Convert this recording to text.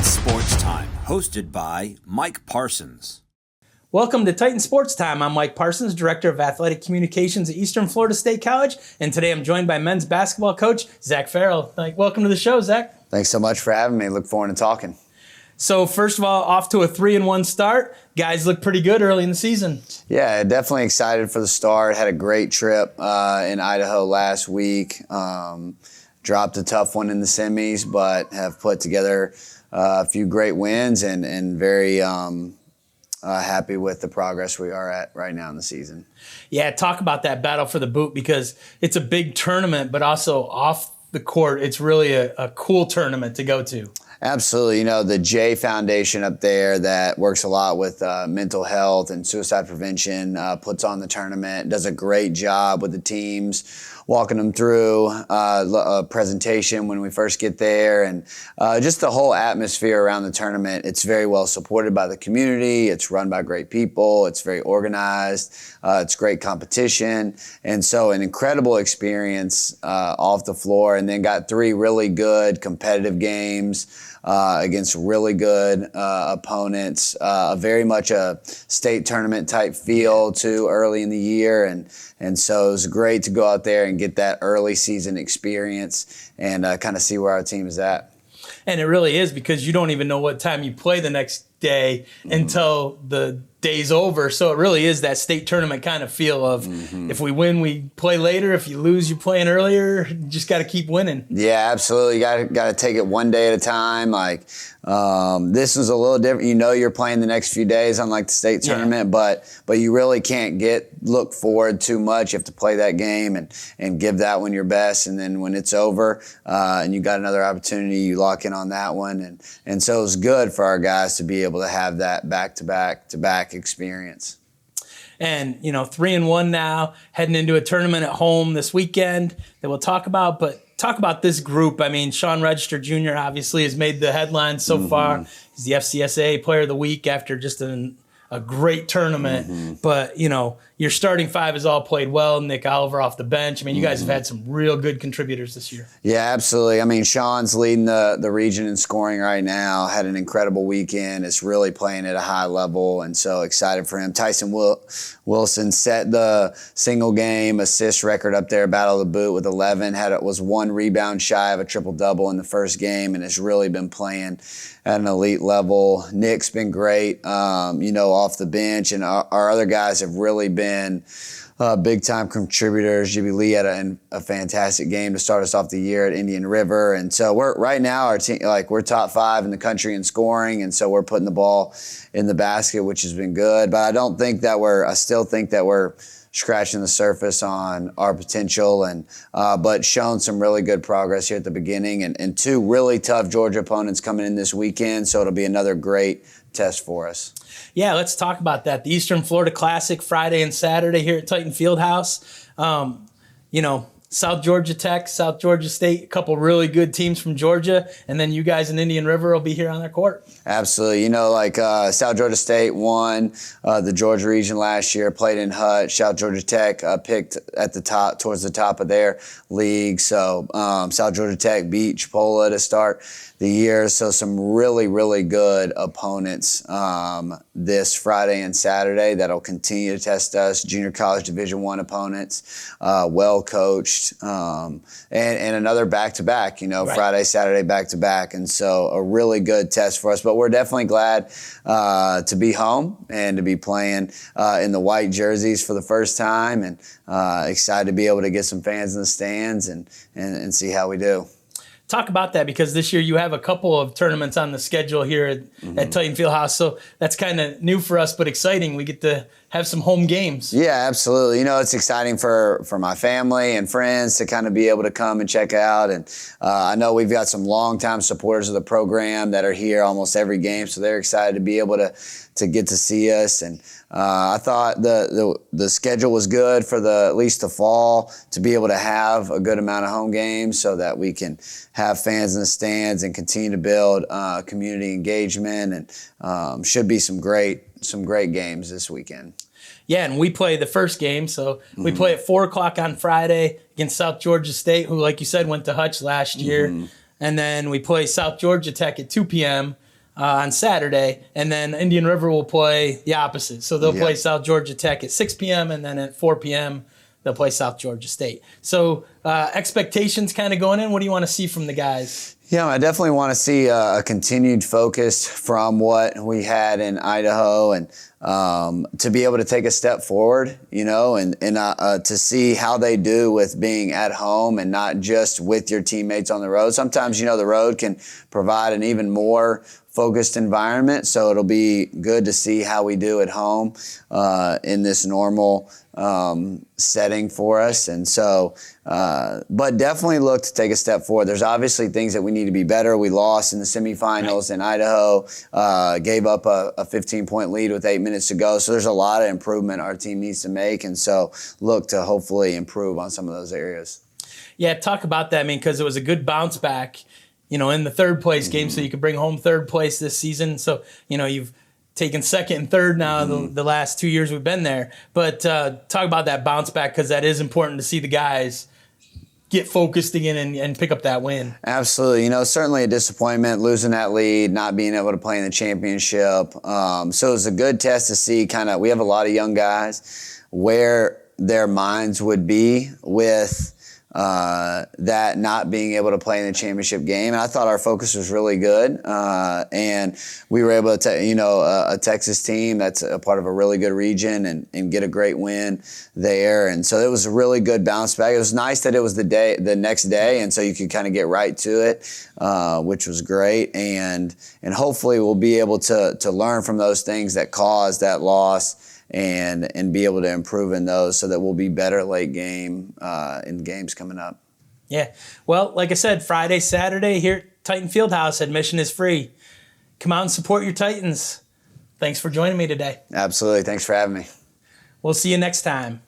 Titan Sports Time, hosted by Mike Parsons. Welcome to Titan Sports Time. I'm Mike Parsons, Director of Athletic Communications at Eastern Florida State College, and today I'm joined by men's basketball coach Zach Ferrell. Welcome to the show, Zach. Thanks so much for having me. Look forward to talking. So first of all, off to a 3-1 start. Guys look pretty good early in the season. Yeah, definitely excited for the start. Had a great trip in Idaho last week. Dropped a tough one in the semis, but have put together a few great wins and very happy with the progress we are at right now in the season. Yeah, talk about that battle for the boot, because it's a big tournament, but also off the court, it's really a cool tournament to go to. Absolutely. You know, the J Foundation up there that works a lot with mental health and suicide prevention puts on the tournament, does a great job with the teams, walking them through a presentation when we first get there, and just the whole atmosphere around the tournament. It's very well supported by the community. It's run by great people. It's very organized. It's great competition. And so an incredible experience off the floor, and then got 3 really good competitive games against really good opponents. Very much a state tournament type feel too early in the year, and so it was great to go out there and get that early season experience and kind of see where our team is at. And it really is, because you don't even know what time you play the next day until the day's over. So it really is that state tournament kind of feel of if we win, we play later. If you lose, you're playing earlier. You just got to keep winning. Yeah, absolutely. You got to take it one day at a time. Like this is a little different. You know, you're playing the next few days, unlike the state tournament, but you really can't look forward too much. You have to play that game and give that one your best. And then when it's over and you got another opportunity, you lock in on that one. And so it was good for our guys to be able to have that back-to-back experience. And, 3-1 now, heading into a tournament at home this weekend that we'll talk about. But talk about this group. I mean, Sean Register Jr. obviously has made the headlines so far. He's the FCSA Player of the Week after just a great tournament. But, your starting 5 has all played well. Nick Oliver off the bench. I mean, you guys have had some real good contributors this year. Yeah, absolutely. I mean, Sean's leading the region in scoring right now. Had an incredible weekend. Is really playing at a high level, and so excited for him. Tyson Wilson set the single game assist record up there, Battle of the Boot with 11. Was 1 rebound shy of a triple-double in the first game, and has really been playing at an elite level. Nick's been great, off the bench, and our other guys have really been big-time contributors. Jimmy Lee had a fantastic game to start us off the year at Indian River, and so right now our team, we're top 5 in the country in scoring, and so we're putting the ball in the basket, which has been good. But I still think that we're scratching the surface on our potential, and but shown some really good progress here at the beginning, and 2 really tough Georgia opponents coming in this weekend, so it'll be another great test for us. Yeah, let's talk about that. The Eastern Florida Classic Friday and Saturday here at Titan Fieldhouse. South Georgia Tech, South Georgia State, a couple really good teams from Georgia, and then you guys in Indian River will be here on their court. Absolutely. South Georgia State won the Georgia region last year, played in Hutch. South Georgia Tech picked at the top, towards the top of their league. So South Georgia Tech beat Chipola to start the year. So some really, really good opponents this Friday and Saturday that'll continue to test us. Junior college Division I opponents, well coached, and another back-to-back, right. Friday, Saturday, back-to-back. And so a really good test for us. But we're definitely glad to be home and to be playing in the white jerseys for the first time, and excited to be able to get some fans in the stands and see how we do. Talk about that, because this year you have a couple of tournaments on the schedule here at Titan Fieldhouse, so that's kind of new for us, but exciting. We get to have some home games. Yeah, absolutely. It's exciting for my family and friends to kind of be able to come and check out, and I know we've got some longtime supporters of the program that are here almost every game, so they're excited to be able to get to see us. And I thought the schedule was good for at least the fall, to be able to have a good amount of home games so that we can have fans in the stands and continue to build community engagement, and should be some great games this weekend. Yeah, and we play the first game, so we play at 4 o'clock on Friday against South Georgia State, who, like you said, went to Hutch last year. And then we play South Georgia Tech at 2 p.m., on Saturday, and then Indian River will play the opposite. So they'll play South Georgia Tech at 6 p.m., and then at 4 p.m., they'll play South Georgia State. So expectations kind of going in, what do you want to see from the guys? Yeah, I definitely want to see a continued focus from what we had in Idaho, and to be able to take a step forward, and to see how they do with being at home and not just with your teammates on the road. Sometimes, the road can provide an even more focused environment, so it'll be good to see how we do at home in this normal setting for us. And so, but definitely look to take a step forward. There's obviously things that we need to be better. We lost in the semifinals in Idaho, gave up a 15-point lead with 8 minutes to go. So there's a lot of improvement our team needs to make. And so look to hopefully improve on some of those areas. Yeah, talk about that, because it was a good bounce back, in the third place game, so you could bring home third place this season. So, you've taken second and third now the last 2 years we've been there. But talk about that bounce back, because that is important to see the guys get focused again and pick up that win. Absolutely. Certainly a disappointment losing that lead, not being able to play in the championship. So it was a good test to see we have a lot of young guys, where their minds would be with that not being able to play in the championship game. And I thought our focus was really good. And we were able to, a Texas team that's a part of a really good region and get a great win there. And so it was a really good bounce back. It was nice that it was the next day. And so you could kind of get right to it, which was great. And hopefully we'll be able to learn from those things that caused that loss and be able to improve in those, so that we'll be better late game in games coming up. Yeah. Well, like I said, Friday, Saturday here at Titan Fieldhouse, admission is free. Come out and support your Titans. Thanks for joining me today. Absolutely. Thanks for having me. We'll see you next time.